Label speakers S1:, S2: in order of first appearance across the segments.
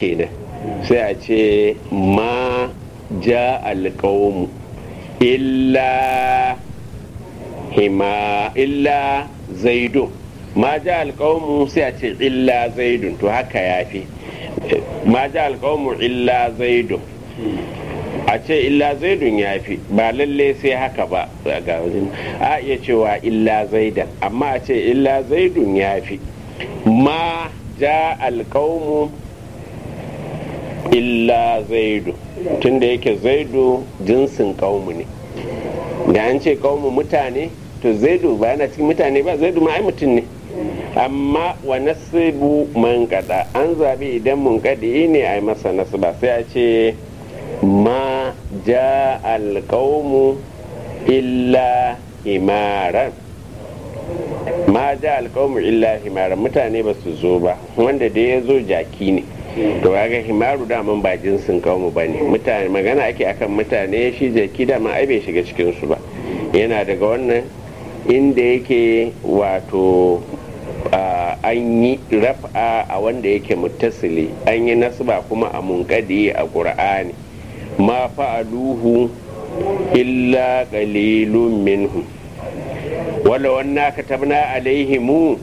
S1: kenan sai a ce ma ja alƙawmu illa zaidun ma ja alƙawmu sai a ce illa zaidun to haka ya fi ma ja alƙawmu illa zaidun a ce illa zaidun ya fi ba lalle sai haka ba ga wajen a iya cewa illa zaidan amma a ce illa zaidun ya fi ma ja alƙawmu illa zaidu tunda yake zaidu jinsin kaumu ne da an ce kaumu mutane to zaidu ba yana cikin mutane ba zaidu ma ai mutum ne amma wa nasibu man kada an zabi idan mun kadi ne ai masa nasba sai a ce ma ja al qaumu illa himaran ma ja al qaumu illa himaran mutane ba su zo ba wanda da ya zo jaki ne to kaga himaru daman ba jinsin kaumu ba ne mutane magana ake akan mutane shi jaki dama ai bai shiga cikin su ba yana daga wannan inda yake wato an yi raf'a a wanda yake muttasili an yi nasba kuma a munkadi a qur'ani ma fa'aluhu illa qalilun minhum wala wanna katabna alaihimu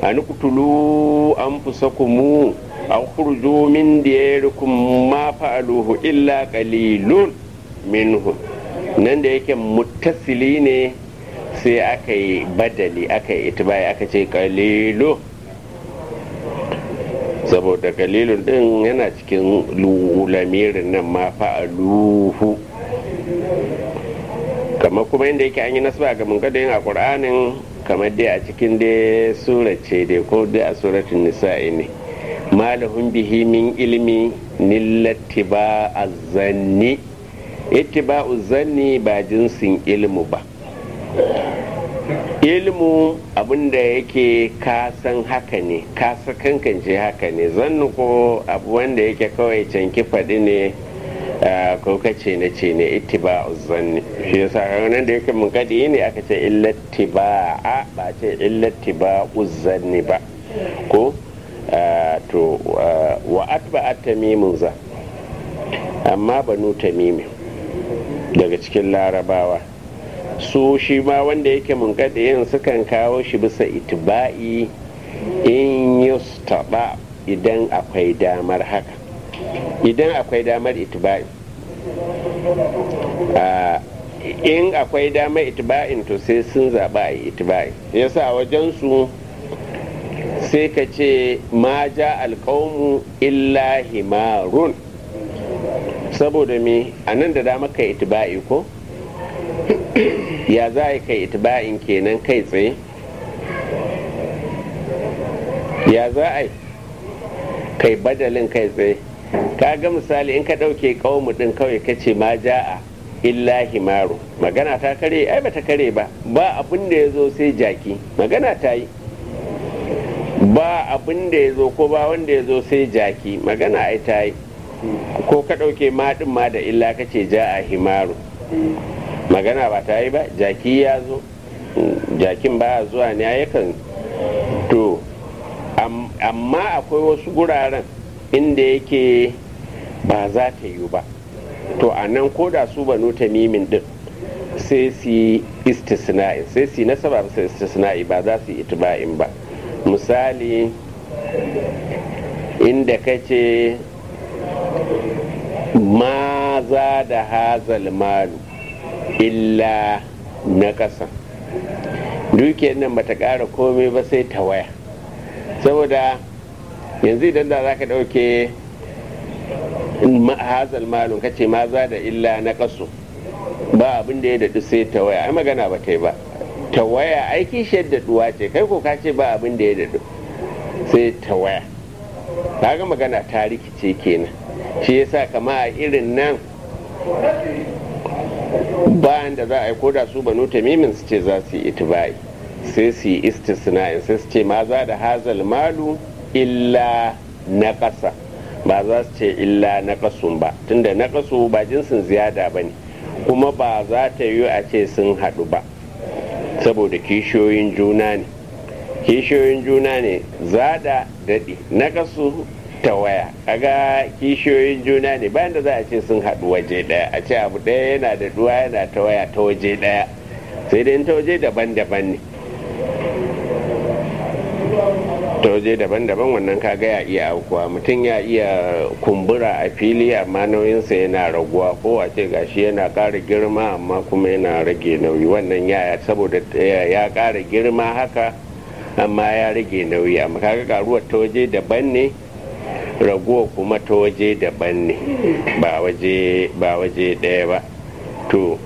S1: an qutulu anfusakum aw khurju min diyarikum ma fa'aluhu illa qalilun minhum nan da yake muttasili ne sai aka yi badali aka yi itibai aka ce qalilu saboda qalilun din yana cikin lamirin nan ma fa'aluhu kamar kuma inda yake an yi nasba ga munkadin a qur'anin kamar dai a cikin dai surace dai ko dai a suratul nisa'i ne malahun bihi min ilmi nillattiba azzanni ittiba zanni ba jinsin ilmu ba ilmu abinda yake ka san haka ne ka kankance haka ne zannu ko abu wanda yake kawai canki faɗi ne ko kace na ce ne ittiba zanni shi yasa ranar da yake mun kadi ne aka ce illattiba ba ce illattiba zanni ba ko to wa atba'at tamimun za amma banu tamimi daga cikin larabawa su shi ma wanda yake munkadiyin sukan kawo shi bisa itba'i in yustaba idan akwai damar haka idan akwai damar itba'i in akwai damar itba'in to sai sun zaɓa a itba'i yasa wajen su sai ka ce ma ja alƙawmu illa himarun saboda me a nan da dama kai itiba'i ko ya za a kai itiba'in kenan kai tsaye ya za a kai badalin kai tsaye ka ga misali in ka ɗauke ƙawmu ɗin kawai ka ce ma ja'a illa himaru magana ta kare ai ba ta kare ba ba abin da ya zo sai jaki magana ta yi ba abin da ya zo ko ba wanda ya zo sai jaki magana ai ta yi ko ka ɗauke maɗin ma da illa ka ce ja a himaru magana ba ta yi ba jaki ya zo jakin ba zuwa ne yakan to amma akwai wasu guraren inda yake ba za ta yi ba to a nan ko da su banu tamimin din sai su yi istisna'i sai su yi nasaba su istisna'i ba za su yi itiba'in ba misali inda ka ce ma za da hazal malu illa na ƙasa dukiyar nan bata ƙara komai ba sai ta waya saboda yanzu idan da za ka ɗauke hazal malun ka ce ma za da illa na ƙasu ba abin da ya daɗu sai ta waya ai magana ba ta yi ba ta waya aiki shaddaduwa ce kai ko ka ce ba abin da ya daɗu sai ta waya ga magana ta rikice kenan shi yasa kama a irin nan bayan da za a yi koda su banu tamimin su ce za su yi itibai sai su yi istisna'in sai su ce ma za da hazal malu illa na ƙasa ba za su ce illa na ƙasun ba tunda na ƙasu ba jinsin ziyada ba ne kuma ba za ta yi a ce sun haɗu ba saboda kishiyoyin juna ne za da daɗi na kasu tawaya. Kaga kishiyoyin juna ne bayan da za a ce sun haɗu waje ɗaya, a ce abu ɗaya yana da duwa yana tawaya ta waje ɗaya, sai dai ta waje daban-daban ne, ta waje daban-daban wannan kaga ya iya aukuwa. Mutum ya iya kumbura a fili amma nauyinsa yana raguwa, ko a ce gashi yana ƙara girma amma kuma yana rage nauyi, wannan ya saboda ya ƙara girma haka amma ya rage nauyi, amma kaga karuwar ta waje daban ne, raguwa kuma ta waje daban ne, ba waje ɗaya ba. To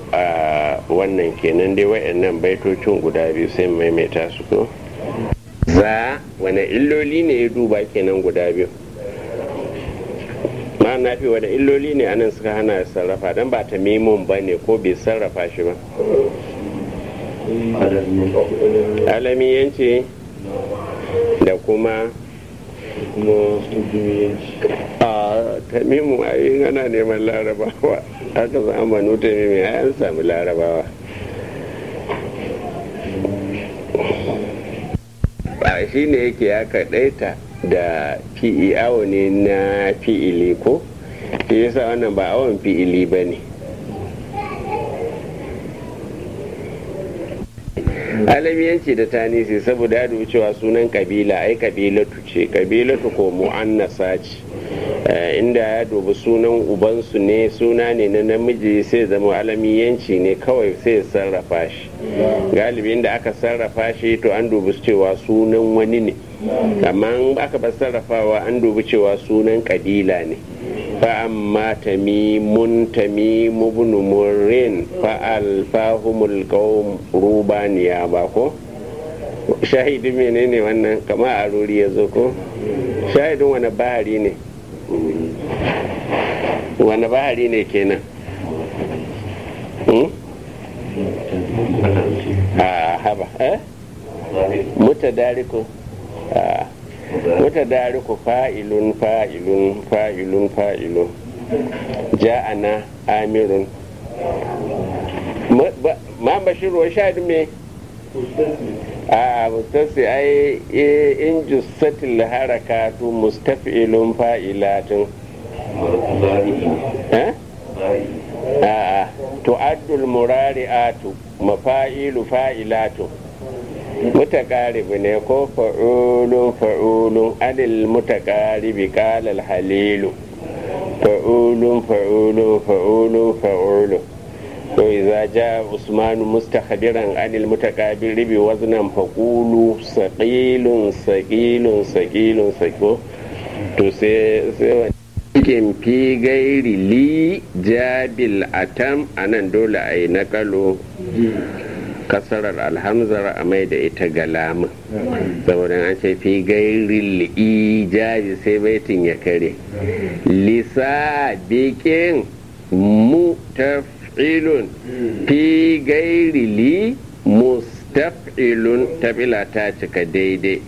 S1: wannan kenan dai wayannan baitocin guda biyu sai maimaita su ko za wane illoli ne ya duba kenan guda biyu. Ma na fi wane illoli ne anan suka hana sarrafa, dan ba ta mimun ba ne ko bai sarrafa shi ba. Alamiyanci da kuma tamimu a yi ana neman larabawa, haka zamanu tamimu a yan sami larabawa. A shi ne yake ya kaɗaita da fi'i, awo ne na fi'ili ko shi yasa wannan ba awon fi'ili ba ne. Alamiyanci da tanisi saboda ya dubi cewa sunan kabila ai kabilatu ce, kabilatu ko mu'annasa ce, inda ya dubi sunan ubansu ne suna ne na namiji sai zama alamiyanci ne kawai sai sarrafa shi. Galibi inda aka sarrafa shi to an dubi cewa sunan wani ne, amma aka ba sarrafawa an dubi cewa sunan kabila ne. فأما تميم بن مرين فألفاهم القوم روبانيا باكو شاهد menene wannan kama a ruri ya zo ko shahidin wani bahari ne, wani bahari ne kenan a haba mutadariku mutadariku fa'ilun ja'ana amirun ma bashiru wa shahid me a mustasi ai in jussatil harakatu mustaf'ilun fa'ilatun tu'addul murari'atu mafa'ilu fa'ilatun mutaqarib ne ko fa'ulun adil mutaqaribi qala al-halilu fa'ulun to idza jaa usman mustakhbiran anil mutaqabiribi waznan faqulu saqilun to sai cikin fi gairi li jabil atam anan dole ai nakalo kasarar alhamzar a mai da ita ga lamun saboda an ce fi gairi ijabi sai baitin ya kare. Lisa bikin mutaf'ilun fi gairi li mustaf'ilun tabila ta cika daidai.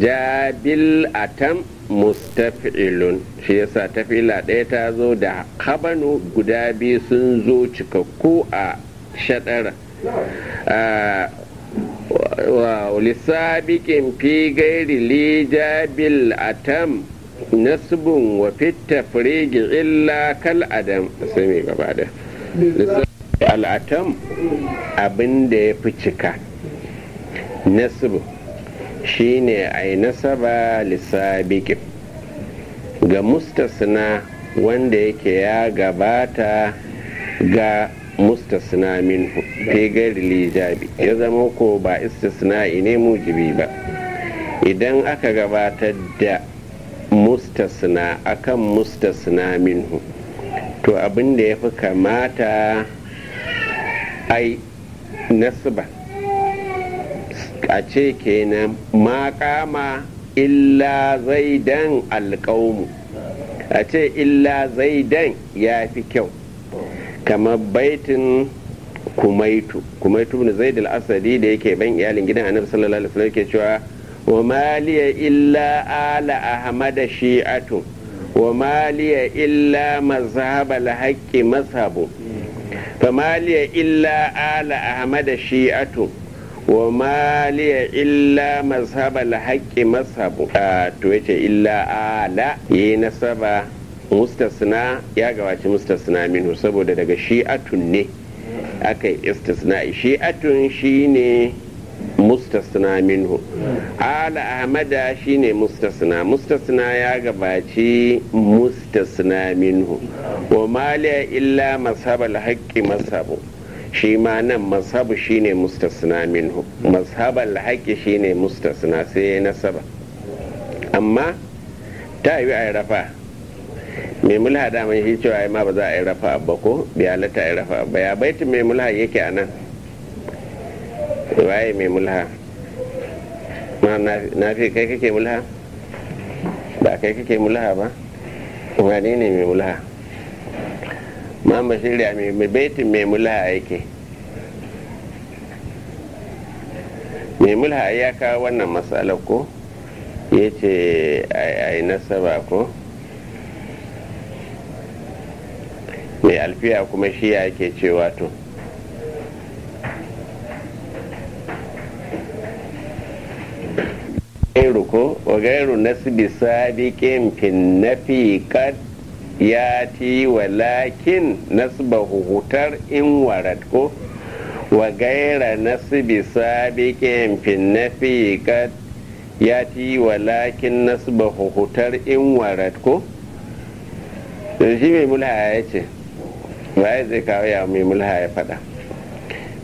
S1: Jabil atam mustaf'ilun shi yasa tafila ɗaya ta zo da habanu guda biyu sun zo cikakku a shaɗara. lissabikin fi gairi lijabil atam nasbun wa fitta firigi illa kal adam sai mai gaba da al'atam abin da ya fi cika nasbu shine ai nasaba lissabikin ga mustasna wanda yake ya gabata ga mustasna minhu fi gairi lijabi ya zama ko ba istisna'i ne mujibi ba. Idan aka gabatar da mustasna akan mustasna minhu to abin da ya fi kamata ai nasba a ce kenan maƙama illa zaidan alƙaumu, a ce illa zaidan ya fi kyau, kamar baitin kumaitu ibn zaid al-asadi da yake ban iyalin gidan annabi sallallahu alaihi wasallam yake cewa wa maliya illa ala ahmad shi'atu wa maliya illa mazhab al-haqqi mazhabu fa maliya illa ala ahmad shi'atu wa maliya illa mazhabal haqqi mazhabu to yace illa ala yi nasaba mustasna ya gabaci mustasna minhu saboda daga shi'atun ne aka yi istisna shi'atun shine mustasna minhu ala ahmada shine mustasna ya gabaci mustasna minhu wa maliya illa mazhabal haqqi mazhabu shi ma nan mazhabu shine mustasna minhu mazhabal haqqi shine mustasna sai nasaba amma ta yi a rafa mai mulha daman shi cewa ma ba za a yi rafa abba ko bai halatta a yi rafa abba ya baitin mai mulha yake a nan waye mai mulha ma na fi kai kake mulha ba kai kake mulha ba wane ne mai mulha ma shirya mai baitin mai mulha yake mai mulha ya kawo wannan matsalar ko ya ce a yi nasaba ko mai alfiya kuma shi ya ke cewa to gairu ko wa gairu nasbi sabiqin fin nafi qad yati walakin nasbahu hutar in warad ko wa gaira nasbi sabiqin fin nafi qad yati walakin nasbahu hutar in warad ko shi mai mulha ya ce waye zai kawo ya mai mulha ya fada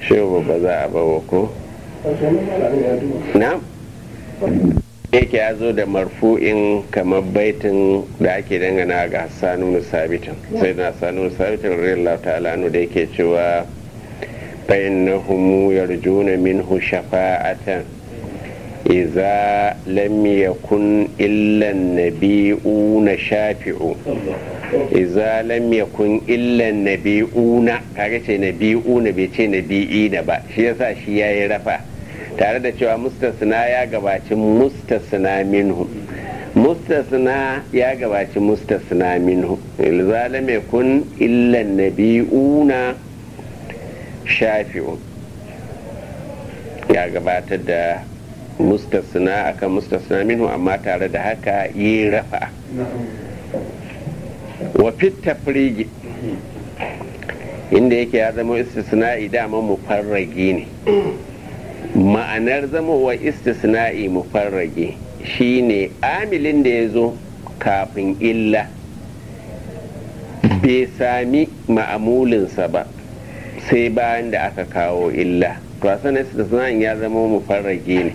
S1: shi ba za a bawa ko na yake ya zo da marfu'in kamar baitin da ake dangana ga Hassanu Sabitin sai na Hassanu Sabitin radiyallahu ta'ala anhu da yake cewa bainahum yarjuna minhu shafa'atan idza lam yakun illa an-nabiyuna shafi'u idza lam yakun illa an-nabiyuna kaga ce nabiyuna bai ce nabiyina ba shi yasa shi yayi rafa tare da cewa mustasna ya gabaci mustasna minhu mustasna ya gabaci mustasna minhu ilzalam yakun illa nabiyuna shafi'un ya gabatar da mustasna akan mustasna minhu amma tare da haka yi rafa wa fit tafrigi inda yake ya zama istisna'i dama mufarragi ne ma'anar zamowa istisna'i mufarrage shine amilin da ya zo kafin illa bai sami ma'amulinsa ba sai bayan da aka kawo illa to a sanar istisna'in ya zama mufarrage ne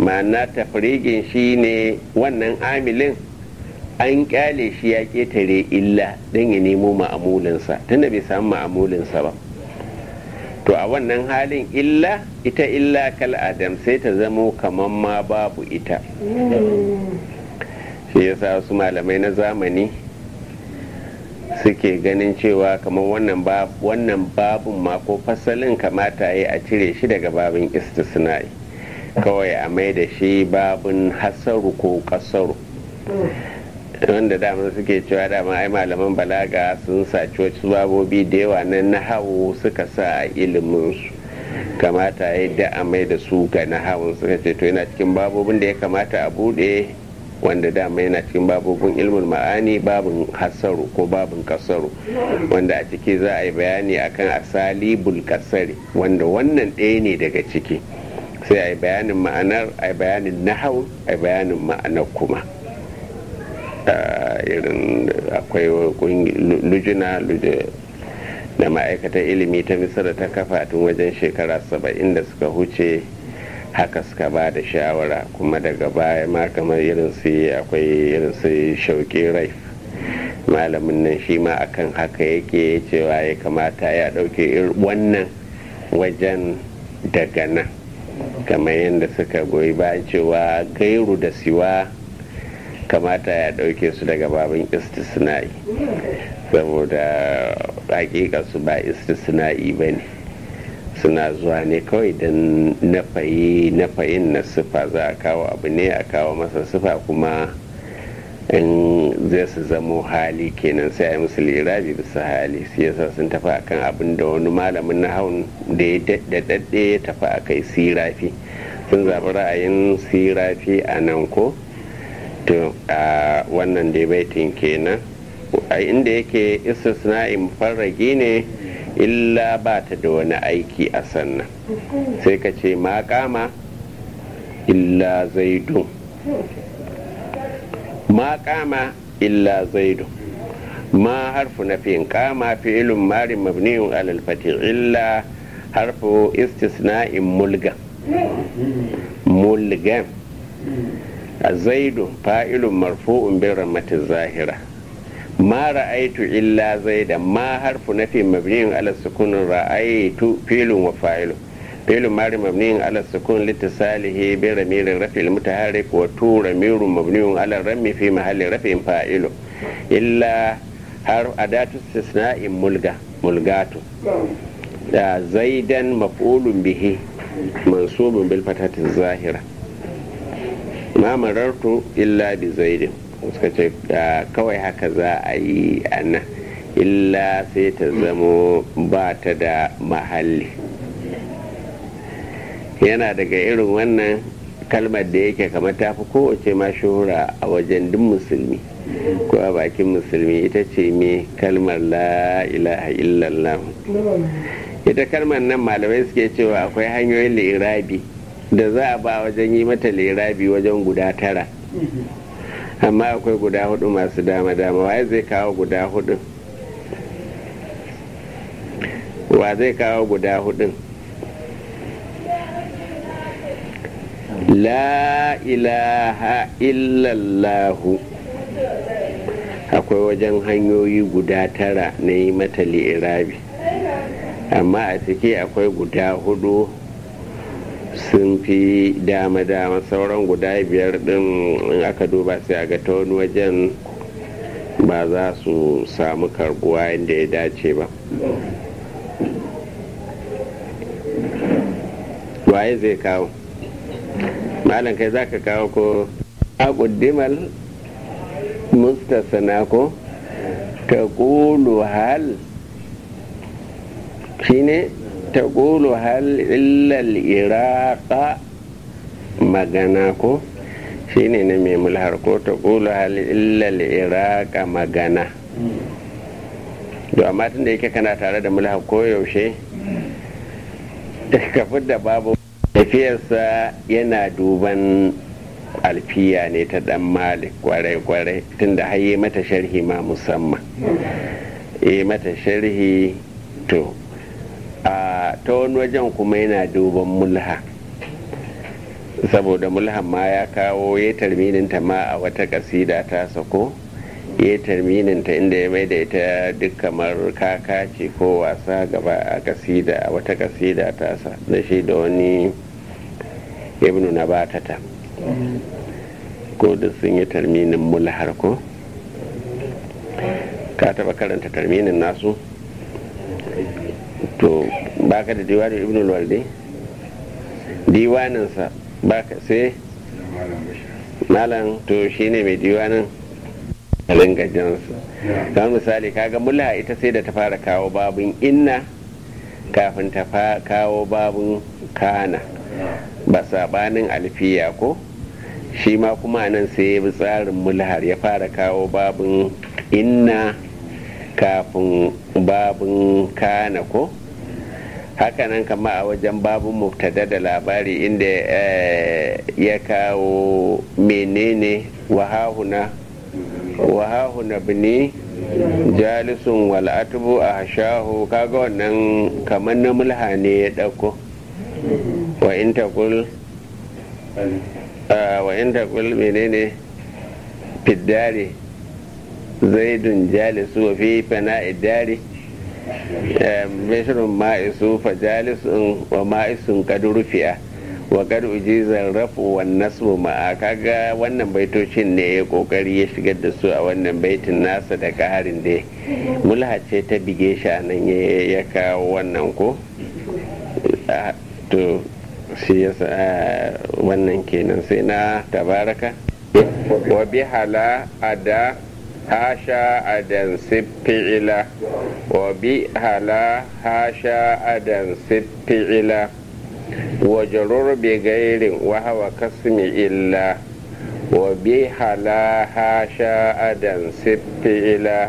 S1: ma'ana tafrigin shine wannan amilin an kyale shi ya ketare illa don ya nemo ma'amulinsa tunda bai samu ma'amulinsa ba to a wannan halin ita illa kal adam sai ta zamo kamar ma babu ita shi yasa wasu malamai na zamani suke ganin cewa kamar wannan babun ma ko fasalin kamata yi a cire shi daga babin istisna'i kawai a mai da shi babun hasaru ko kasaru wanda dama suke cewa dama ai malaman balaga sun saci wasu babobi da yawa na nahawu suka sa a iliminsu kamata ya da a mai da su ga nahawun suka ce to yana cikin babobin da ya kamata a bude wanda dama yana cikin babobin ilmin ma'ani babin hasaru ko babin kasaru wanda a ciki za a yi bayani akan asalibul kasari wanda wannan ɗaya ne daga ciki sai a yi bayanin ma'anar a yi bayanin nahawun a yi bayanin ma'anar kuma irin akwai lujina da ma'aikatar ilimi ta misira ta kafa tun wajen shekara 70 da suka huce haka suka ba da shawara kuma daga baya ma kamar irin su akwai irin su shauƙi rai malamin nan shi ma akan haka yake cewa ya kamata ya ɗauke wannan wajen daga nan kamar yadda suka goyi bayan cewa gairu da siwa kamata ya ɗauke su daga babin istisna'i saboda hakika su ba istisna'i ba ne suna zuwa ne kawai don nafayin na sifa za a kawo abu ne a kawo masa sifa kuma in zai su zamo hali kenan sai a yi musu lirabi bisa hali su yasa sun tafi akan abin da wani malamin na haun da ya daɗaɗɗe ya tafi a kai sirafi sun zaɓi ra'ayin sirafi a nan ko to a wannan dai baitin kenan a inda yake istisna'in farragi ne illa ba ta da wani aiki a sannan sai ka ce ma kama illa zaidun ma kama illa zaidu ma harfu nafin kama fi'ilun marin mabniyun alal fatih illa harfu istisna'in mulgan zaidu fa'ilun marfu'un bin rammatin zahira ma ra'aitu illa zaida ma harfu nafin mabniyun alal sukunin ra'aitu fi'ilun wa fa'ilun فعل ماضي مبني على السكون لاتصاله برمير الرفع المتحرك وتو رمير مبني على الرم في محل رفع فاعل إلا حرف أداة استثناء ملغات زيدا مفعول به منصوب بالفتحة الظاهرة ما مررت إلا بزيد kawai haka za a yi ana illa sai ta zamo ba ta da mahalli yana daga irin wannan kalmar da yake kamar ta fi kowace ma shuhura a wajen duk musulmi ko a bakin musulmi ita ce me kalmar la ilaha illallah ita kalmar nan malamai suke cewa akwai hanyoyin lirabi da za a ba wajen yi mata lirabi wajen guda 9 amma akwai guda 4 masu dama waye zai kawo guda 4 wa zai kawo guda 4 la ilaha illallahu akwai wajen hanyoyi guda 9 na yi mata li'irabi amma a ciki akwai guda 4 sun fi dama sauran guda 5 din in aka duba sai a ga ta wani wajen ba za su samu karbuwa inda ya dace ba. Waye zai kawo? Malam kai za ka kawo ko aquddimal mustasana ko taqulu hal shine taqulu hal illa al-iraqa magana ko shine ne mai mulhar ko taqulu hal illa al-iraqa magana to amma tunda yake kana tare da mulhar ko yaushe ka fidda babu tafiyarsa yana duban alfiya ne ta dan malik kwarai tunda haye mata sharhi ma musamman mata sharhi to a ta wani wajen kuma yana duban mulha saboda mulhan ma ya kawo ya tarmininta ma a wata kasida ta sako ya tarmininta inda ya mai da ita duk kamar kaka ce ko wasa gaba a kasida a wata kasida ta sa da shi da wani ibnu nabatata ko da sun yi tarminin mulhar ko ka taba karanta tarminin nasu to baka da diwanin ibnu walde diwaninsa baka sai malam to shine mai diwanin gajansu kamar misali kaga mulha ita sai da ta fara kawo babun inna kafin ta kawo babun kana ba sabanin alfiya ko shi ma kuma nan sai ya bi tsarin mulhar ya fara kawo babun inna kafin babun kana ko hakanan kama a wajen babun mubtada da labari inda ya kawo menene wahahuna bini jalisun wal'atubu a hashahu kaga wannan kamar na mulha ne ya dauko wa in taqul menene fiddari zaidun jalisu wa fi fana'id dari bashirun ma'isu fa jalisun wa ma'isun qad rufi'a wa qad ujiza rafu wan nasbu ma'a kaga wannan baitocin ne ya kokari ya shigar da su a wannan baitin nasa da kaharin da mulha ce ta bige shi nan ya kawo wannan ko to shi yasa wannan kenan sai na tabaraka wa bihala ada hasha adan siffi'ila wa bihala hasha adan siffi'ila wa jarur bi gairin wa hawa kasmi illa wa bihala hasha adan siffi'ila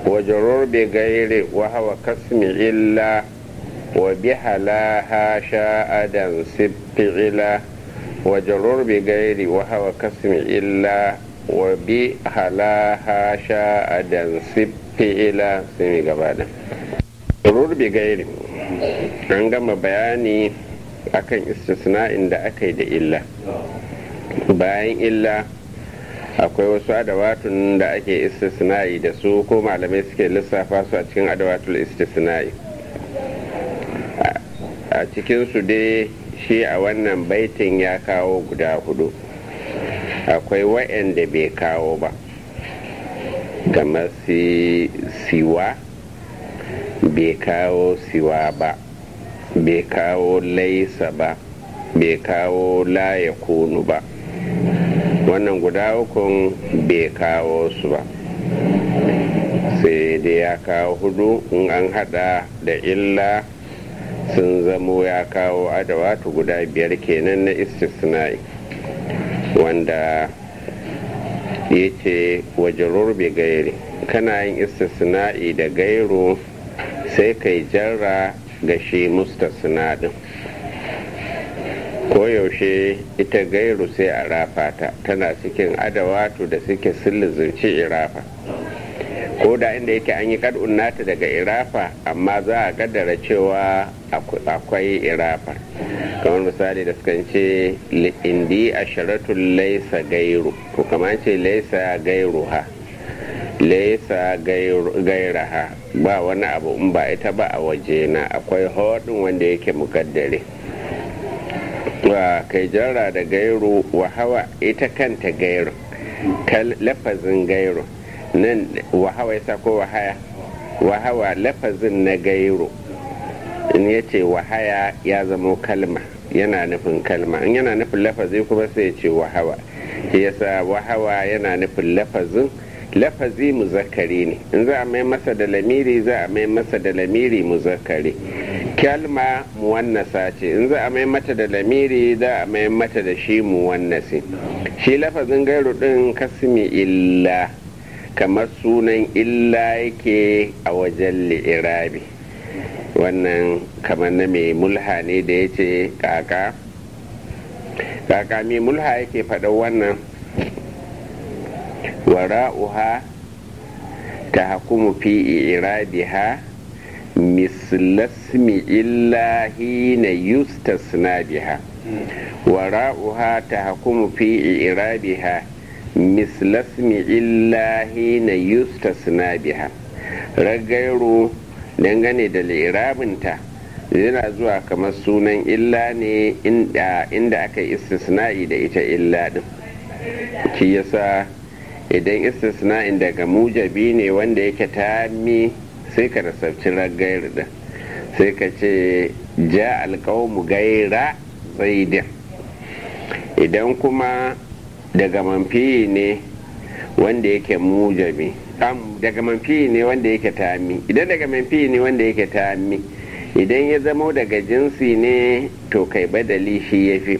S1: wa jarur bi gairin wa hawa kasmi illa wa bihala hasha adan siffi'ila wa jarur bi gairi wa hawa kasmi illa wa bi halaha sha'adan siffi'ila sai mai gaba da jarur bi gairi an gama bayani akan istisna'in da aka yi da illa. Bayan illa akwai wasu adawatun da ake istisna'i da su ko malamai suke lissafa su a cikin adawatul istisna'i. A cikinsu dai shi a wannan baitin ya kawo guda 4, akwai wa'anda bai kawo ba kamar siwa bai kawo siwa ba, bai kawo laisa ba, bai kawo la ya kunu ba. Wannan guda 3 bai kawo su ba, sai dai ya kawo 4 in an hada da illa sun zamo ya kawo adawatu guda 5 kenan na istisna'i, wanda ya ce wajarur bi gairi, kana yin istisna'i da gairu sai kai jarra ga shi mustasna din. Koyaushe ita gairu sai a rafa ta, tana cikin adawatu da suke sillizirci irafa, ko da inda yake an yi kad'un nata daga irafa amma za a kaddara cewa akwai irafa, kamar misali da sukan ce indi asharatul laisa gairu, ko kamar ce laisa gairuha, laisa gairaha, ba wani abu in ba ita ba a waje na, akwai hodin wanda yake mukaddare. Wa kai jarra da gairu wa hawa ita kanta gairu, lafazin gairu nan wahawa yasa ko wahaya, wahawa lafazin na gairu in yace wahaya ya zama kalma, yana nufin kalma, in yana nufin lafazi kuma sai ya ce wahawa. shi yasa wahawa yana nufin lafazi muzakkari ne, in za a mai masa da lamiri za a mai masa da lamiri muzakkari. Kalma muwannasa ce, in za a mai mata da lamiri za a mai mata da shi muwannasi. Shi lafazin gairu din kasmi illa, kamar sunan illa yake a wajen li'irabi. Wannan kamar na mai mulha ne da ya ce kaka mai mulha yake faɗa wannan wara'uha ta hakumu fi irabiha mislasmi illahi na yustasna biha. wara'uha ta hakumu fi irabiha mislasmi illahi na yustasna biha. Ragairu dangane da lirabinta yana zuwa kamar sunan illa ne inda aka yi istisna'i da ita illa din. Shi yasa idan istisna'in daga mujabi ne wanda yake tammi sai ka rasabci ragairu din, sai ka ce ja alƙawmu gaira zaidin. Idan kuma daga manfi ne wanda yake mujabi, daga manfi ne wanda yake tammi, idan daga manfi ne wanda yake tammi, idan ya zamo daga jinsi ne to kai badali shi ya fi,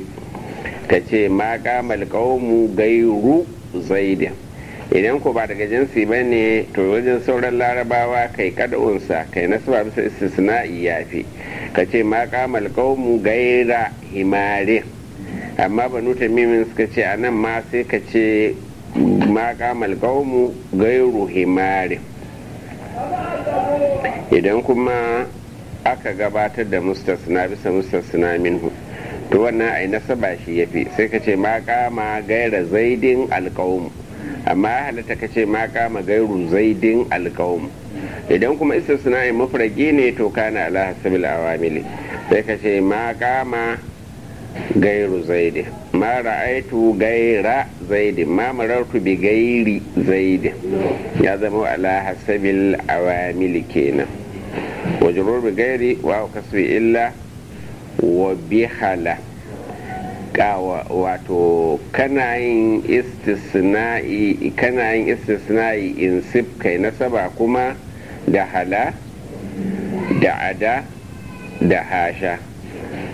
S1: ka ce ma kamal qaumu gairu zaidin. Idan ko ba daga jinsi ba ne to wajen sauran larabawa kai kad'unsa kai nasaba bisa istisna'i ya fi, ka ce ma kamal qaumu gaira himarin. Amma banu tamimin suka ce anan ma sai ka ce ma kamal qaumu gairu himarin. Idan kuma aka gabatar da mustasna bisa mustasna minhu to wannan ai nasaba shi yafi, sai ka ce ma kama gaira zaidin alqaum. Amma ya halatta ka ce ma kama gairu zaidin alqaum. Idan kuma istisna'i mufragi ne to kana ala hasabil awamili, sai ka ce ma kama gairu zaidi, ma ra'aitu gaira zaidi, ma marartu bi gairi zaidi. Ya zama ala hasabil awamili kenan. wajurur bi gairi wa kasri illa wa bihala. wato kana yin istisna'i in sif kai nasaba kuma da hala da ada da hasha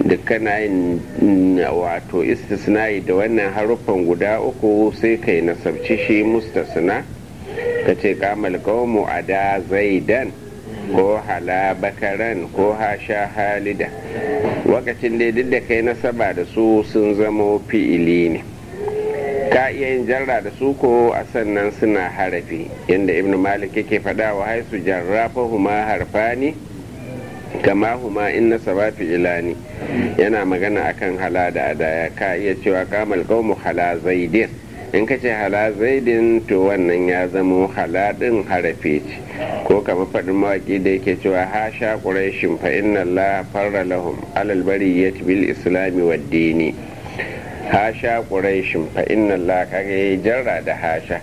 S1: duk kana yin wato istisna'i da wannan haruffan guda uku sai kai nasabci shi mustasna ka ce kamal qawmu ada zaidan ko hala bakaran ko hasha halida wakacin dai duk da kai nasaba da su sun zamo fi'ili ne ka iya yin jarra da su ko a sannan suna harafi yadda ibn malik yake faɗa wa haisu jarrafa huma harfani kama huma inna saba fi'ilani yana magana akan hala da adaya ka iya cewa kamal qawmu hala zaidin in ka ce hala zaidin to wannan ya zamo hala din harafe ce ko kamar faɗin mawaƙi da yake cewa hasha quraishin fa inna allaha farra lahum alal bariyyati bil islami wad dini hasha quraishin fa inna allaha kage jarra da hasha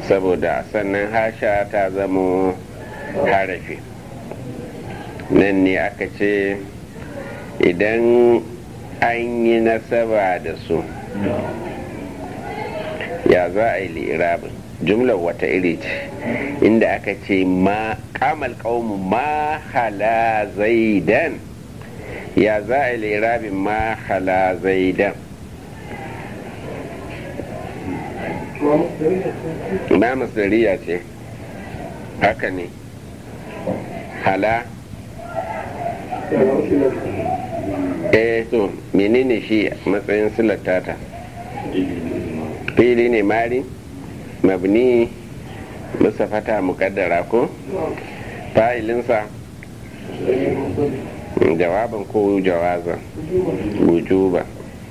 S1: saboda sannan hasha ta zamo harafe nan ne aka ce idan an yi nasaba da su ya za a yi li'irabin jumlar wata iri ce inda aka ce ma kamal qaumu ma hala zaidan ya za a yi li'irabin ma hala zaidan ma masdariya ce haka ne hala to menene shi matsayin silatata fili ne mari mabni musa fata mukaddara ko fa'ilinsa jawaban ko jawazan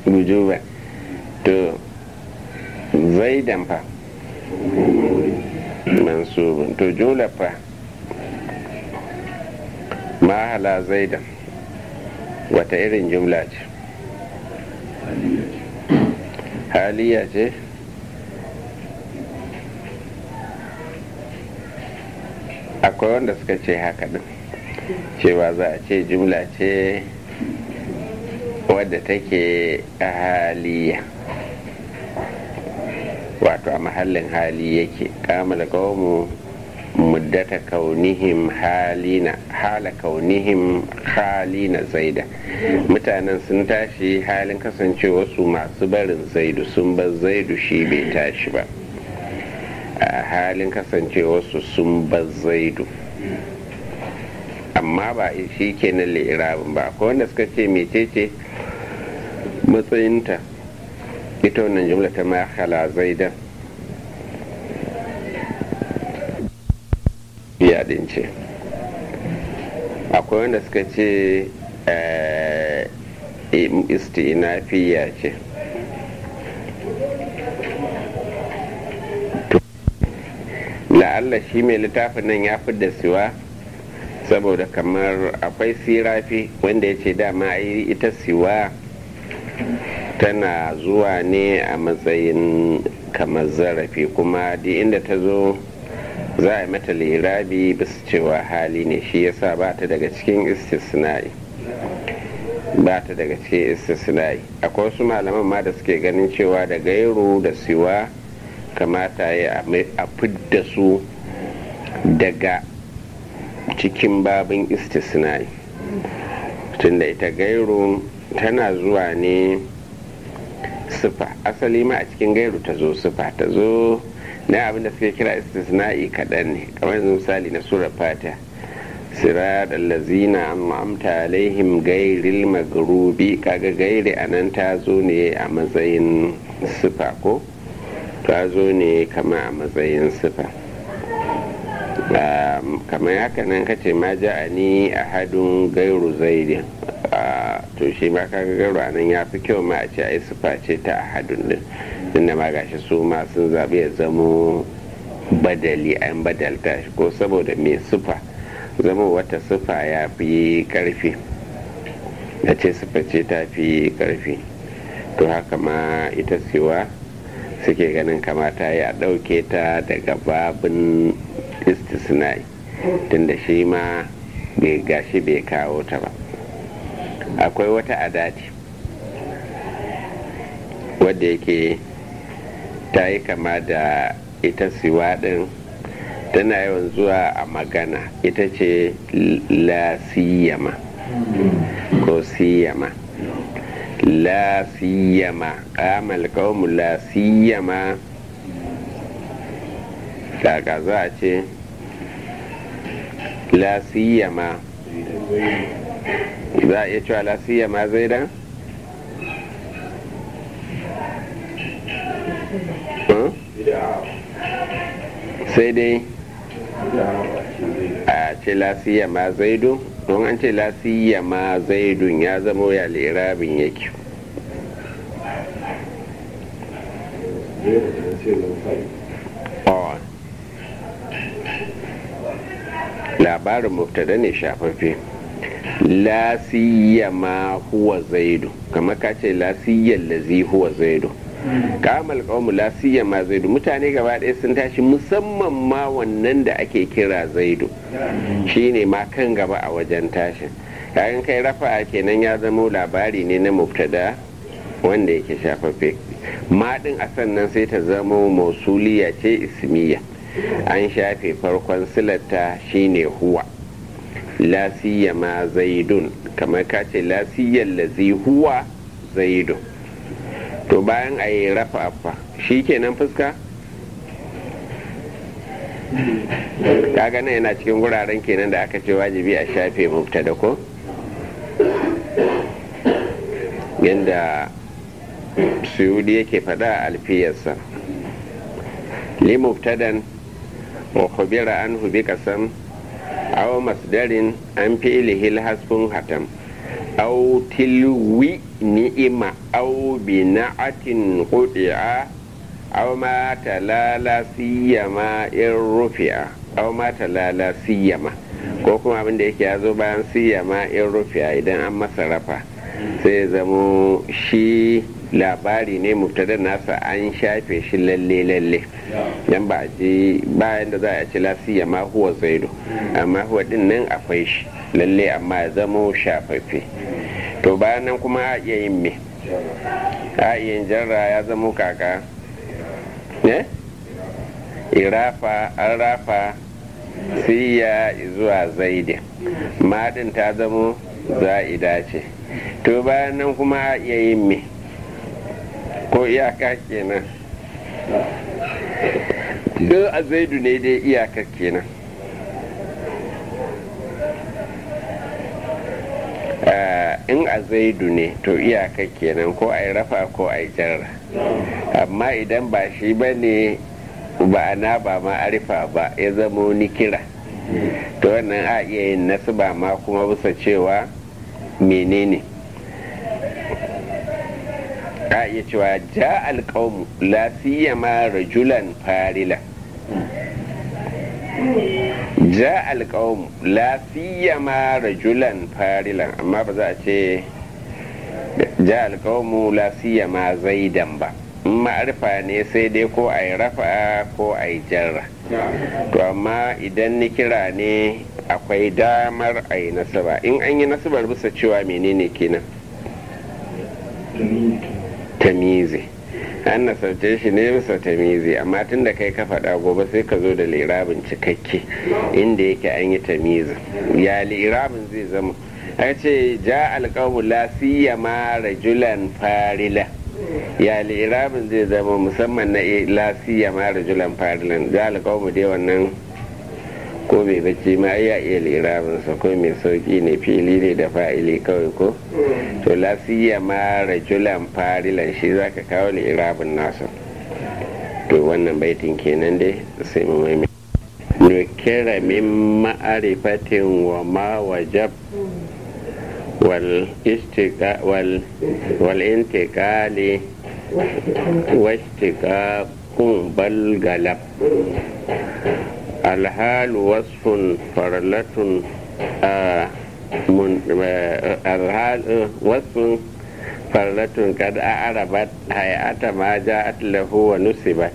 S1: wujuba to zaidan fa mansubun to jumla fa ma hala zaidan wata irin jumla ce haliya ce akwai wanda suka ce haka din cewa za a ce jumla ce wadda take haliya wato a mahallin hali yake kamal qawmu muddata kaunihim hala kaunihim halina zaida mutanen sun tashi halin kasancewa su masu barin zaidu sun bar zaidu shi bai tashi ba a halin kasancewa su sun bar zaidu amma ba shi kenan li'irabin ba ko wanda suka ce mecece matsayinta ita wannan jumla ta ma hala zaidan din ce akwai wanda suka ce istinafiya ce la'alla shi mai littafin nan ya fi da siwa saboda kamar akwai sirafi wanda ya ce dama ita siwa tana zuwa ne a matsayin kamar zarafi kuma duk inda ta zo za a yi mata lirabi bisa cewa hali ne shi yasa ba ta daga cikin istisna'i akwai wasu malaman ma da suke ganin cewa da gairu da siwa kamata ya a fidda su daga cikin babin istisna'i tunda ita gairu tana zuwa ne sifa asali ma a cikin gairu ta zo sifa ta zo na abin da suke kira istisna'i kaɗan ne kamar yanzu misali na sura fata sirat allazina an'amta alaihim gairil magrubi kaga gairi anan ta zo ne a matsayin sifa ko ta zo ne kama a matsayin sifa kamar haka nan kace ma ja'ani ahadun gairu zaidin to shi ma kaga gairu anan ya fi kyau ma a ce ai sifa ce ta ahadun din inda ma gashi su ma sun zaɓi ya zamo badali an badalta shi ko saboda mai sufa zama wata sufa ya fi ƙarfi da ce sufa ce ta fi ƙarfi to haka ma ita siwa suke ganin kamata ya ɗauke ta daga babin istisnai tunda shi ma bai gashi bai kawo ta ba akwai wata adati wadda yake ta yi kama da ita siwa din, tana yawan zuwa a magana, ita ce la siyama ko siyama. la siyama qamal qawmu la siyama, kaga za a ce la siyama, za a iya cewa la siyama zaidan? sai dai a ce la siyama zaidu, don an ce la siyama zaidun ya zamo ya lirabin yake. labarin mubtada ne shafaffe. la siyama huwa zaidu, kamar ka ce la siyan lazi huwa zaidu. kamal qaumu la siyama zaidu, mutane gaba ɗaya sun tashi, musamman ma wannan da ake kira zaidu shine ma kan gaba a wajen tashin. kayan kai rafa kenan ya zamo labari ne na mubtada wanda yake shafaffe. ma din a sannan sai ta zamo mausuliya ce ismiya, an shafe farkon silata shine huwa. la siyama zaidun, kamar ka ce la siyan lazi huwa zaidun. to bayan a yi rafa fa shi kenan fuska, kaga nan yana cikin wuraren kenan da aka ce wajibi a shafe mubtada ko yadda suyudi yake faɗa a alfiyarsa. li mubtadan wa khubira anhu bi qasam aw masdarin an fi'lihi hasbun hatam aw tilwi ni'ima aw bina'atin qudi'a aw ma talala siyama in rufi'a, aw ma talala siyama, ko kuma abinda yake ya zo bayan siyama in rufi'a idan an masa rafa sai zamo shi labari ne mubtada nasa an shafe shi lalle yan ba ji bayan da za a ci lafiya ma huwa zaidu, amma huwa din nan akwai shi lalle amma ya zamo shafaffe. to bayan nan kuma a iya yin me, a iya yin jarra, ya zamo kaka ne irafa an rafa siya zuwa zaidi, maɗin ta zamo za'ida ce. to bayan nan kuma a iya yin me, ko iyaka kenan, don a zaidu ne dai iyaka kenan. in a zaidu ne to iyaka kenan, ko a yi rafa ko a yi jarra. amma idan ba shi ba ne, ba ana ba ma arifa ba, ya zamo ni kira, to wannan a iya yin nasu ba ma kuma bisa cewa menene a iya cewa ja alƙawmu la siyama rajulan farila. ja alƙawmu la siyama rajulan farilan, amma ba za a ce ja alƙawmu la siyama zaidan ba. ma'arifa ne sai dai ko a yi rafa ko a yi jarra. to amma idan ni kira ne akwai damar a yi nasaba, in an yi nasabar bisa cewa menene kenan tamizi, an nasarce shi ne bisa tamizi, amma tun da kai ka faɗa gobe sai ka zo da lirabin cikakke inda yake an yi tamizi. ya lirabin zai zama a ce ja alƙawu la siyama rajulan farila, ya lirabin zai zama musamman na la siyama rajulan farilan. ja alƙawu dai wannan ko mai bacci ma ya iya lirabinsa, ko mai sauki ne, fili ne da fa'ili kawai ko. to la siyama rajulan farilan shi zaka kawo lirabin nasa. to wannan baitin kenan dai sai mu mai nukira min ma'arifatin wa ma wajab wal intiqali wa ishtiqaqun bal galab. الحال وصف فرلة الحال وصف فرلة قد أعربت هيئة ما جاءت له ونسبت.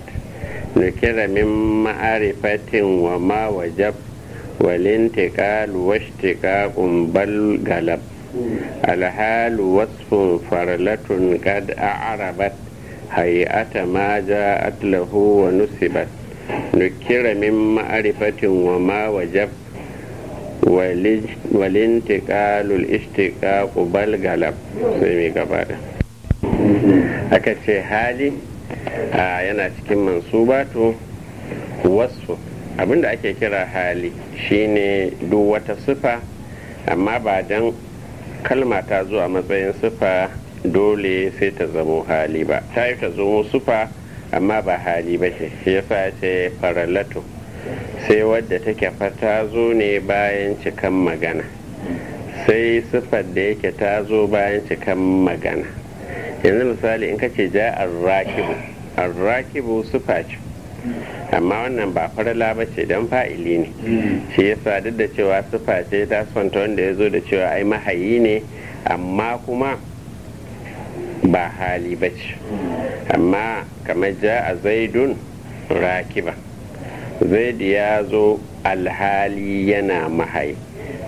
S1: ذكر من معرفة وما وجب والانتقال واشتقاق بل غلب. الحال وصف فرلة قد أعربت hay'ata ma ja'at lahu wa nusibat nukira min ma'rifatin wa ma wajab walintiqalul ishtiqaqu bal galab. sai mai gaba da aka ce hali yana cikin mansubatu wasu. abinda ake kira hali shine duk wata sifa, amma ba dan kalma ta zo a matsayin sifa dole sai ta zamo hali ba. ta yi ta zamo sifa amma ba hali ba ce. shi yasa ce farallatu, sai wadda take fata zo ne bayan cikan magana, sai sifar da yake ta zo bayan cikan magana. yanzu misali in ka ce ja arrakibu sifa ce, amma wannan ba farala ba ce don fa'ili ne. shi yasa duk da cewa sifa ce ta swanta wanda ya zo da cewa ai mahayi ne, amma kuma ba hali ba ce. amma kamar ja a zaidun rakiba, zaidu ya zo alhali yana mahayi,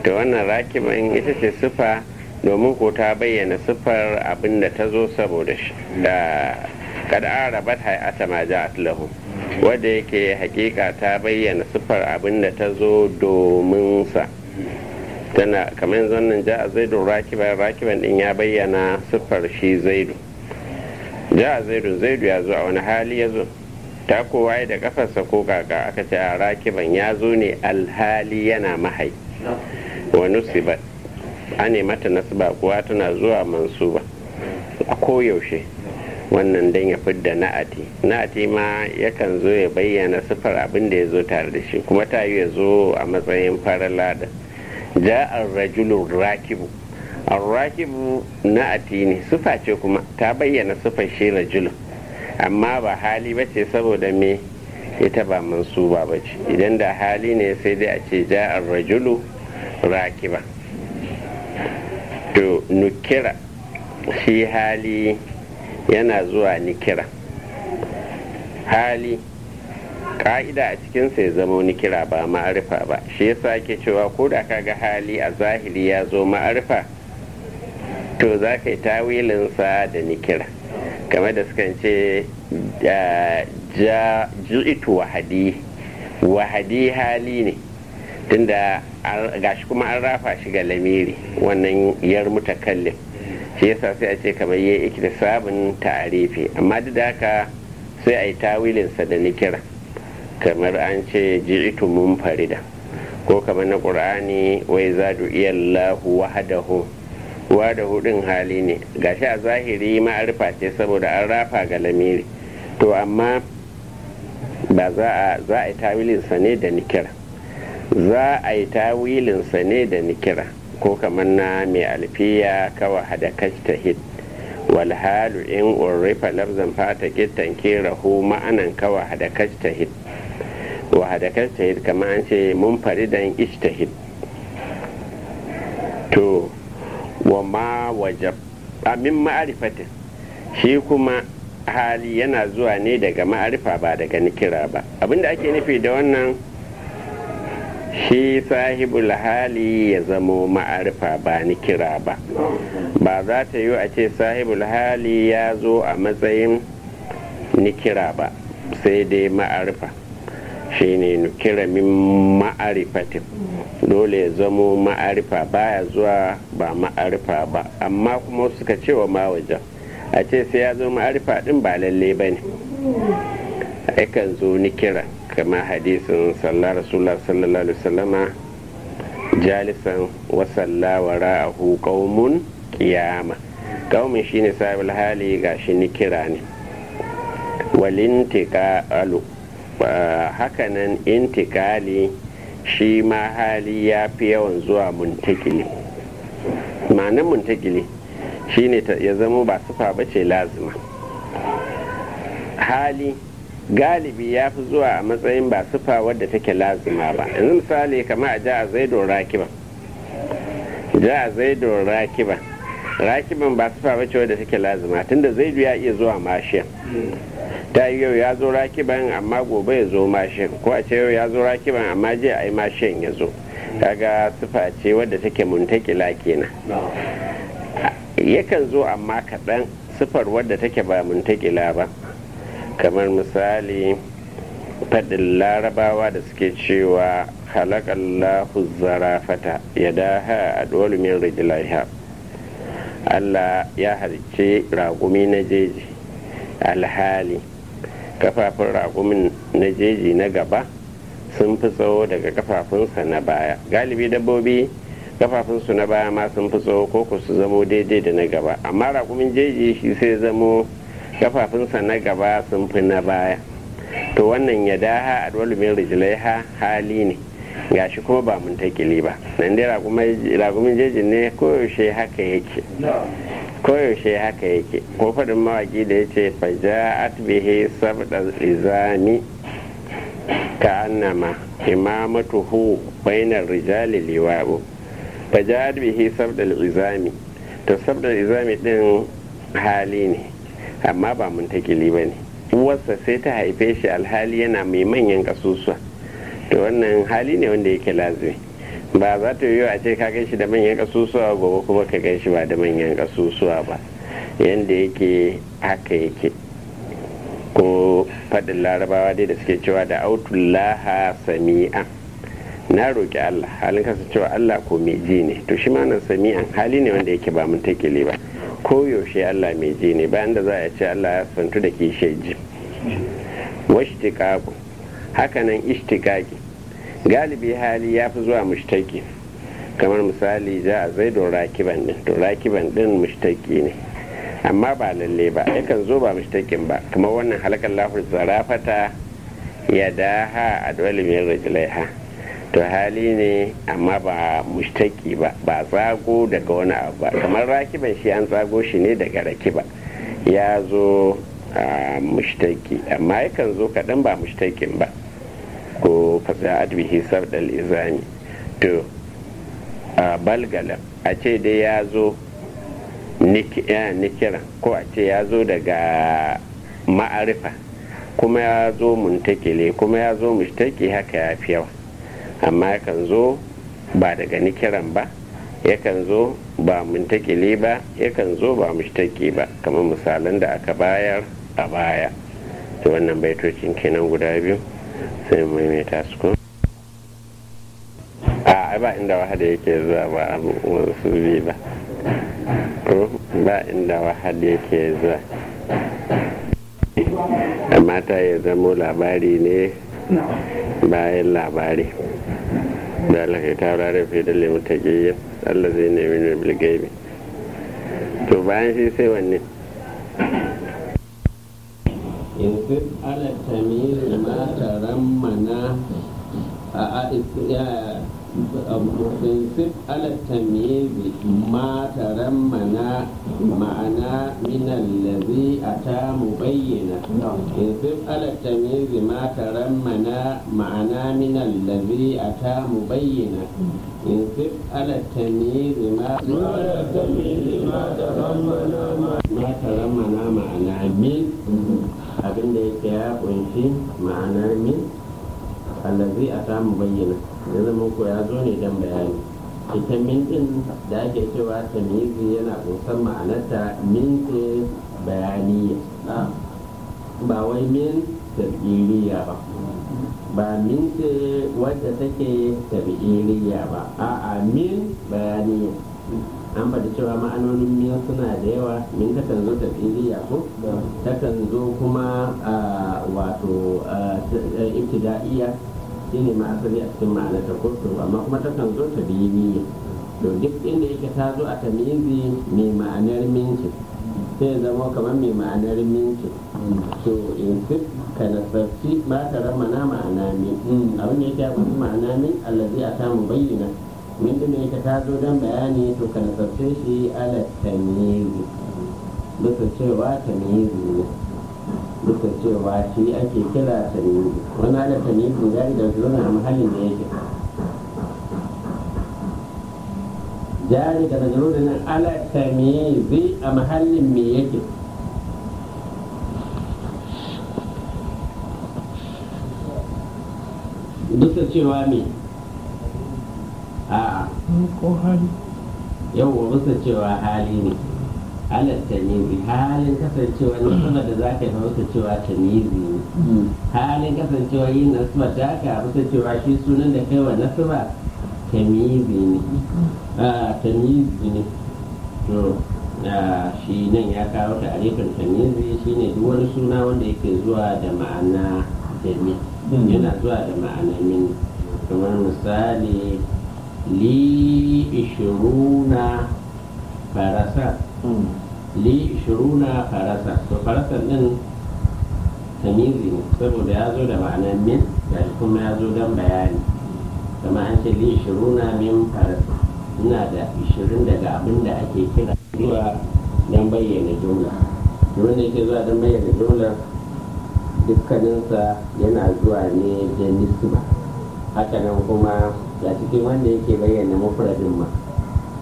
S1: to wannan rakiban ita ce sifa, domin ko ta bayyana sifar abin da ta zo saboda shi. da kada arabat hay'ata ma ja'at lahu, wadda yake hakika ta bayyana sifar abin da ta zo domin sa. tana kamar yanzu wannan ja a zaidun rakiban din ya bayyana siffar shi zaidu. ja a zaidu ya zo a wani hali ya zo, ta kowa da kafarsa ko kaka. aka ce a rakiban ya zo ne alhali yana mahai. wa nusibat ane mata nasba kuwa tana zuwa mansuba a koyaushe, wannan dan ya fidda na'ati ma yakan zo ya bayyana siffar abin da ya zo tare da shi, kuma ta yi ya zo a matsayin farala da ja ar-rajulu rakibu. ar-rakibu na'ati ne, sifa ce kuma ta bayyana siffar shi rajulu, amma ba hali ba ce saboda me ita ba mansuba ba ce. idan da hali ne sai dai a ce ja ar-rajulu rakiba. to nukira shi hali yana zuwa nikira. hali ka'ida a cikinsa ya zama nikira ba ma'arifa ba. shi yasa ake cewa ko da kaga hali a zahiri ya zo ma'arifa, to za ka yi tawilinsa da nikira, kamar da sukan ce ji'itu wahadi hali ne, tunda gashi kuma an rafa shi ga lamiri, wannan yar mutakallin. shi yasa sai a ce kamar yi iktisabin ta'arifi, amma duk da haka sai a yi tawilinsa da nikira, kamar an ce ji'itu munfarida, ko kamar na qur'ani wai zadu iyallahu wahdahu din hali ne, gashi a zahiri ma'arifa ce saboda an rafa ga lamiri, to amma ba za a yi tawilinsa ne da nikira. za a yi tawilinsa ne da nikira, ko kamar na mai alfiya kawa hada kajtahid wal halu in urrifa lafzan fata kittan kirahu ma'anan kawa hada kajtahid wa hada kajtahid kamar an ce mun faridan ijtahid. to wa ma wajab amin ma'arifatin, shi kuma hali yana zuwa ne daga ma'arifa ba daga nikira ba. abinda ake nufi da wannan, shi sahibul hali ya zamo ma'arifa ba nikira ba. ba za ta yi a ce sahibul hali ya zo a matsayin nikira ba, sai dai ma'arifa. shi ne nukira min ma'arifatin, dole ya zamo ma'arifa, baya zuwa ba ma'arifa ba. amma kuma suka ce wa mawajen a ce sai ya zo ma'arifa din ba lalle ba ne, yakan zo nikira, kama hadisin sallar rasulullah sallallahu alaihi wasallama jalisan wa salla wa ra'ahu qaumun qiyama. qaumin shine sahibul hali, gashi nikira ne. walintiqalu hakanan intikali shi ma hali ya fi yawan zuwa muntakili. ma'anar muntakili shine ya zama ba sifa bace lazima. hali galibi ya fi zuwa a matsayin ba sifa wadda take lazima ba. yanzu misali kamar a ja a zaidun rakiban, rakiban ba sifa bace wadda take lazima, tunda zaidu ya iya zuwa mashiyan. ta yau ya zo rakiban amma gobe ya zo mashiyan, ko a ce yau ya zo rakiban amma je a yi mashiyan ya zo. kaga sifa ce wadda take muntakila kenan. yakan zo amma kaɗan sifar wadda take ba muntakila ba, kamar misali faɗin larabawa da suke cewa halakallahu zarafata ya daha a min rijlaiha, Allah ya halicce raƙumi na jeji alhali kafafun raƙumin na jeji na gaba sun fi tsawo daga kafafunsa na baya. Galibi dabbobi kafafunsu na baya ma sun fi tsawo ko su zamo daidai da na gaba, amma raƙumin jeji shi sai zamo kafafunsa na gaba sun fi na baya. To wannan ya daha a min rijlaiha hali ne, gashi kuma ba muntakili ba. Nan dai raƙumin jeji ne koyaushe haka yake, koyaushe haka yake. Ko faɗin mawaƙi da ya ce faja'at bihi sabdal izami ka annama imamatuhu bainar rijali liwa'u. Faja'at bihi sabdal izami, to sabdal izami din hali ne amma ba muntakili ba ne. Uwarsa sai ta haife shi alhali yana mai manyan kasusuwa, to wannan hali ne wanda yake lazimi. Ba za ta yiwu a ce ka gan shi da manyan kasusuwa gobe kuma ka gan shi ba da manyan kasusuwa ba, yanda yake haka yake. Ko faɗin larabawa dai da suke cewa da autullaha sami'an, na roƙi Allah, halin kasa cewa Allah ko mai ji ne, to shi ma nan sami'an hali ne wanda yake ba muntakili ba. Ko yaushe Allah mai ji ne, bayan da za a ce Allah ya santu da kishe ji. Washtiqaqu, hakanan ishtiqaqi galibi hali ya fi zuwa mushtaki, kamar misali za a zaidun rakiban din, to rakiban din mushtaki ne amma ba lalle ba, yakan zo ba mushtakin ba, kamar wannan halakar lafar zarafata ya daha a dole min rijlaiha, to hali ne amma ba mushtaki ba, ba tsago daga wani abu ba. Kamar rakiban shi an tsago shi ne daga rakiba, ya zo mushtaki amma yakan zo kaɗan ba mushtakin ba. Ko fasa'at bihi sabdal izami, to balgalam a ce dai ya zo nikira, ko a ce ya zo daga ma'arifa kuma ya zo muntakile kuma ya zo mushtaki, haka ya fi yawa. Amma yakan zo ba daga nikiran ba, yakan zo ba muntakile ba, yakan zo ba mushtaki ba, kamar misalan da aka bayar a baya. To wannan baitocin kenan guda biyu sai maimaita su ko a ba inda wahada yake zuwa ba abu wasu bi ba, ko ba inda wahada yake zuwa, amma ta ya zamo labari ne bayan labari. da Allah ta rare fi da lemu ta ƙiyya Allah zai nemi ne bilgaibi. To bayan shi sai wanne
S2: ينفق على التمييز ما ترمنا ينفق على التمييز ما ترمنا معنا من الذي أتى مبينا. ينفق على التمييز ما ترمنا معنا من الذي أتى مبينا. ينفق على التمييز ما ترمنا معنا من abin da yake ya kunshi ma'anar min allazi a samu bayyana, ya zama ko ya zo ne don bayani. Ita min din da ake cewa tamizi yana kusan ma'anarta min ce bayaniya, ba wai min tabiriya ba, ba min ce wadda take tabiriya ba, a'a min bayaniya. An faɗi cewa ma'anonin min suna da yawa. Min takan zo tabiriya ko takan zo kuma wato ibtida'iyya, shine ma asali a cikin ma'anarta ko, amma kuma takan zo tabiriya. To duk inda yake ta zo a tamizi mai ma'anar minci sai zama kamar mai ma'anar minci. To in fit ka nasarci ba ta ramana ma'ana min, abin da yake ya kusa ma'ana min allazi a samu bayyana. Min da yake ta zo don bayani, to ka nasarce shi ala tamizi, bisa cewa tamizi ne, bisa cewa shi ake kira tamizi. Wani ala tamizi ya da zuwa a mahallin da yake jari da majalurin nan ala tamizi a mahallin me yake. Bisa cewa me a ko hali, yau bisa cewa hali ne. ala tamizi halin kasancewa nasaba da za ka yi cewa tamizi ne halin kasancewa yin nasaba da aka bisa cewa shi sunan da kai wa nasaba tamizi ne tamizi ne to shi nan ya kawo ta arifin tamizi shi ne duk wani suna wanda yake zuwa da ma'ana da min yana zuwa da ma'ana min kamar misali li ishiruna farasa li ishiruna farasa to farasan din tamizi ne saboda ya zo da ma'anar min da kuma ya zo don bayani kama an ce li ishiruna min farasa ina da 20 daga abin da ake kira zuwa don bayyana jumla wanda yake zuwa don bayyana jumla dukkaninsa yana zuwa ne da nisba hakanan kuma a cikin wanda yake bayyana mufradin ma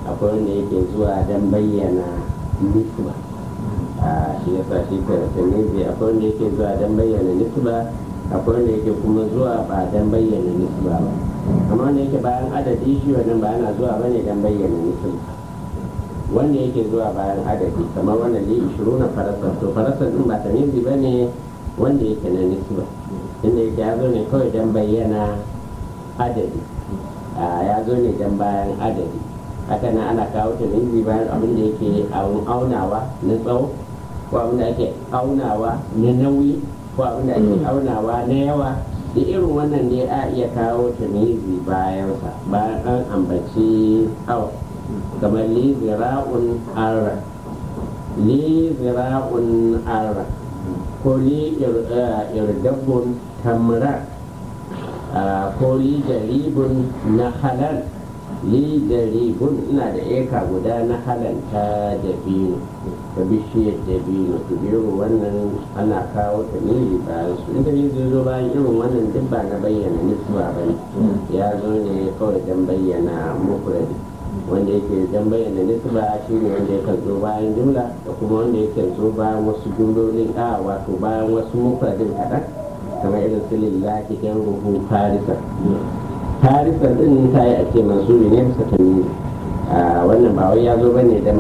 S2: akwai wanda yake zuwa don bayyana nisba shi ya sa shi tamizi akwai wanda yake zuwa don bayyana nisba akwai wanda yake kuma zuwa ba don bayyana nisba ba amma wanda yake bayan adadi shi wannan ba yana zuwa bane don bayyana nisba wanda yake zuwa bayan adadi kamar wannan li 20 farasa to farasa din ba tamizi bane wanda yake na nisba inda yake ya zo ne kawai don bayyana adadi ya zo ne don bayan adadi haka nan ana kawo tamizi bayan abin da yake aunawa na tsawo ko abin da ake aunawa na nauyi ko abin da ake aunawa na yawa da irin wannan ne a iya kawo tamizi bayansa bayan an ambaci awa kamar li zira'un arra ko li irdabun tamra ko li jaribun na halal li jaribun ina da eka guda na halanta da biyu da bishiyar da biyu to irin wannan ana kawo ta mili bayan su inda ne zo bayan irin wannan duk ba na bayyana nisba ba ne ya zo ne kawai don bayyana mufradi wanda yake don bayyana nisba shi ne wanda yakan zo bayan jumla da kuma wanda yake zo bayan wasu jumlolin wato bayan wasu mufradin kaɗan kamar irin su lillahi dan ruhu farisa farisa din ta yi ake mansuri ne bisa tamizi wannan ba wai ya zo bane dan